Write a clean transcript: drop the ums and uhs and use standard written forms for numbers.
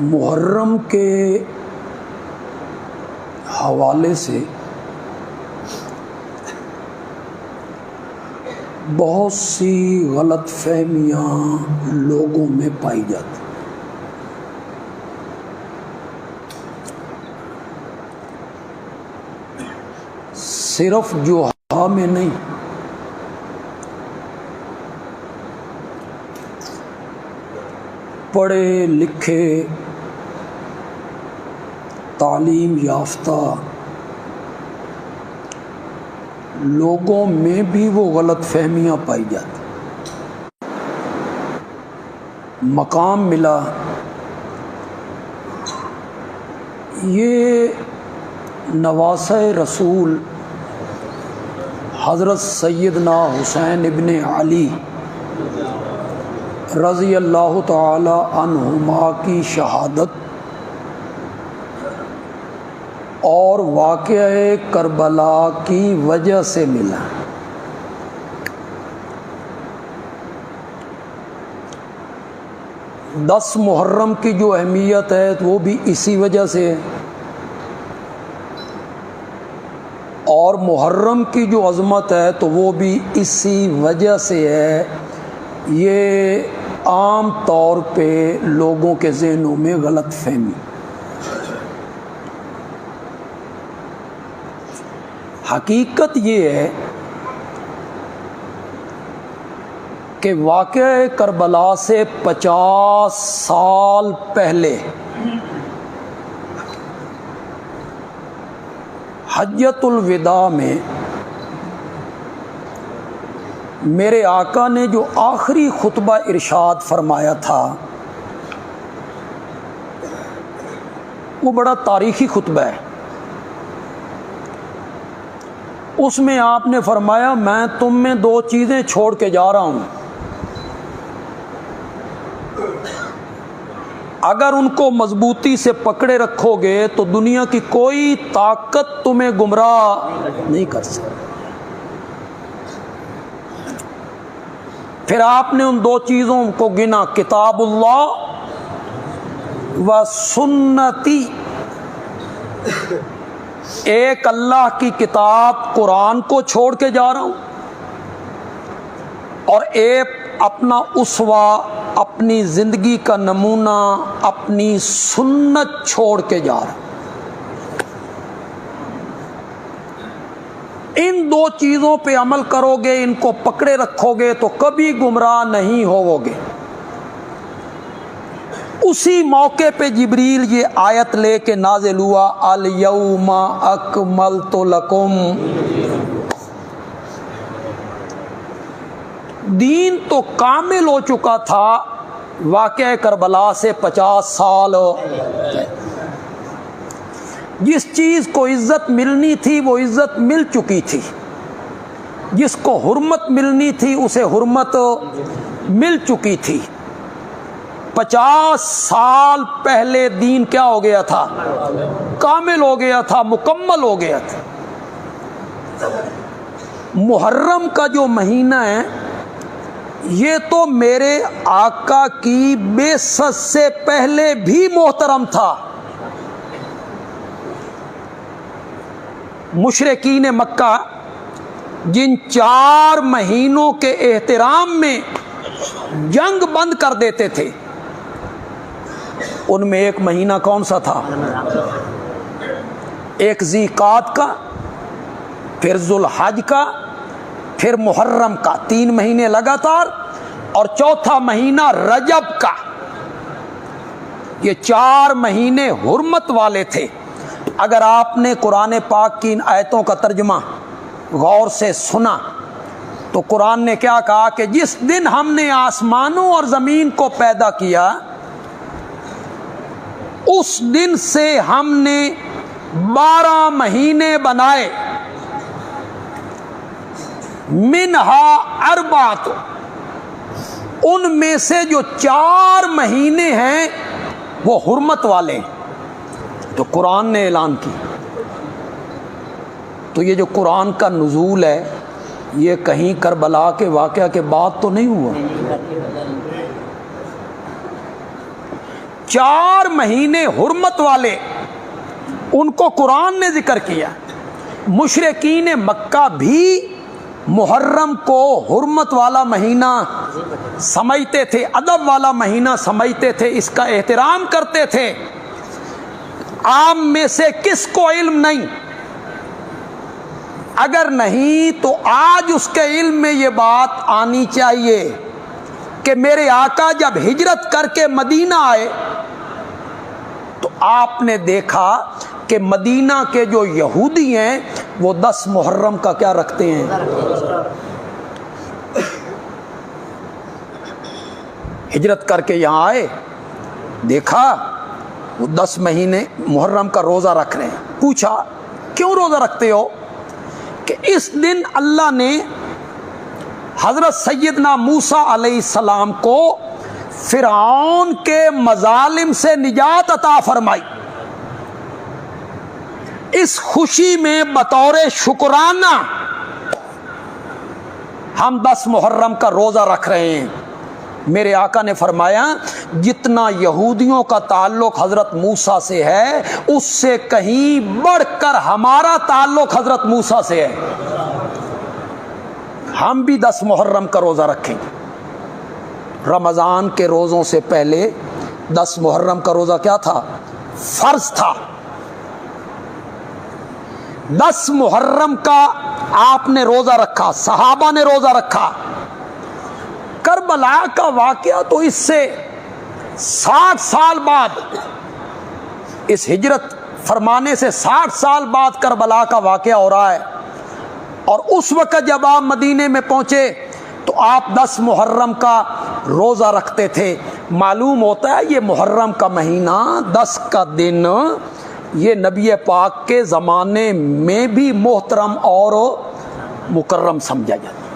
محرم کے حوالے سے بہت سی غلط فہمیاں لوگوں میں پائی جاتی، صرف جو میں نہیں، پڑھے لکھے تعلیم یافتہ لوگوں میں بھی وہ غلط فہمیاں پائی جاتی۔ مقام ملا یہ نواسہ رسول حضرت سیدنا حسین ابن علی رضی اللہ تعالی عنہما کی شہادت اور واقعہ کربلا کی وجہ سے ملا۔ 10 محرم کی جو اہمیت ہے وہ بھی اسی وجہ سے ہے، اور محرم کی جو عظمت ہے تو وہ بھی اسی وجہ سے ہے۔ یہ عام طور پہ لوگوں کے ذہنوں میں غلط فہمی۔ حقیقت یہ ہے کہ واقعہ کربلا سے 50 سال پہلے حجۃ الوداع میں میرے آقا نے جو آخری خطبہ ارشاد فرمایا تھا وہ بڑا تاریخی خطبہ ہے۔ اس میں آپ نے فرمایا میں تم میں 2 چیزیں چھوڑ کے جا رہا ہوں، اگر ان کو مضبوطی سے پکڑے رکھو گے تو دنیا کی کوئی طاقت تمہیں گمراہ نہیں کر سکتی۔ پھر آپ نے ان 2 چیزوں کو گنا، کتاب اللہ و سنتی، ایک اللہ کی کتاب قرآن کو چھوڑ کے جا رہا ہوں، اور ایک اپنا اسوہ، اپنی زندگی کا نمونہ، اپنی سنت چھوڑ کے جا رہا ہوں۔ ان 2 چیزوں پہ عمل کرو گے، ان کو پکڑے رکھو گے تو کبھی گمراہ نہیں ہوو گے۔ اسی موقع پہ جبریل یہ آیت لے کے نازل ہوا، الیوم اکملت لکم، دین تو کامل ہو چکا تھا واقعہ کربلا سے 50 سال۔ جس چیز کو عزت ملنی تھی وہ عزت مل چکی تھی، جس کو حرمت ملنی تھی اسے حرمت مل چکی تھی۔ 50 سال پہلے دین کیا ہو گیا تھا؟ کامل ہو گیا تھا، مکمل ہو گیا تھا۔ محرم کا جو مہینہ ہے یہ تو میرے آقا کی بعثت سے پہلے بھی محترم تھا۔ مشرکین مکہ جن 4 مہینوں کے احترام میں جنگ بند کر دیتے تھے، ان میں ایک مہینہ کون سا تھا؟ ایک ذی قعدہ کا، پھر ذوالحج کا، پھر محرم کا، 3 مہینے لگاتار، اور چوتھا مہینہ رجب کا۔ یہ 4 مہینے حرمت والے تھے۔ اگر آپ نے قرآن پاک کی ان آیتوں کا ترجمہ غور سے سنا تو قرآن نے کیا کہا کہ جس دن ہم نے آسمانوں اور زمین کو پیدا کیا اس دن سے ہم نے 12 مہینے بنائے، منہا اربعۃ، ان میں سے جو 4 مہینے ہیں وہ حرمت والے ہیں، تو قرآن نے اعلان کی۔ تو یہ جو قرآن کا نزول ہے یہ کہیں کربلا کے واقعہ کے بعد تو نہیں ہوا۔ 4 مہینے حرمت والے ان کو قرآن نے ذکر کیا. مشرکین مکہ بھی محرم کو حرمت والا مہینہ سمجھتے تھے، ادب والا مہینہ سمجھتے تھے، اس کا احترام کرتے تھے. عام میں سے کس کو علم نہیں؟ اگر نہیں تو آج اس کے علم میں یہ بات آنی چاہیے کہ میرے آقا جب ہجرت کر کے مدینہ آئے تو آپ نے دیکھا کہ مدینہ کے جو یہودی ہیں وہ 10 محرم کا کیا رکھتے ہیں؟ ہجرت کر کے یہاں آئے، دیکھا وہ 10 مہینے محرم کا روزہ رکھ رہے ہیں. پوچھا کیوں روزہ رکھتے ہو؟ کہ اس دن اللہ نے حضرت سیدنا موسیٰ علیہ السلام کو فرعون کے مظالم سے نجات عطا فرمائی. اس خوشی میں بطور شکرانہ ہم 10 محرم کا روزہ رکھ رہے ہیں. میرے آقا نے فرمایا جتنا یہودیوں کا تعلق حضرت موسیٰ سے ہے اس سے کہیں بڑھ کر ہمارا تعلق حضرت موسیٰ سے ہے. ہم بھی 10 محرم کا روزہ رکھیں. رمضان کے روزوں سے پہلے 10 محرم کا روزہ کیا تھا؟ فرض تھا. 10 محرم کا آپ نے روزہ رکھا، صحابہ نے روزہ رکھا. کربلا کا واقعہ تو اس سے 60 سال بعد، اس ہجرت فرمانے سے 60 سال بعد کربلا کا واقعہ ہو رہا ہے. اور اس وقت جب آپ مدینے میں پہنچے تو آپ 10 محرم کا روزہ رکھتے تھے. معلوم ہوتا ہے یہ محرم کا مہینہ 10 کا دن یہ نبی پاک کے زمانے میں بھی محترم اور مکرم سمجھا جاتا ہے.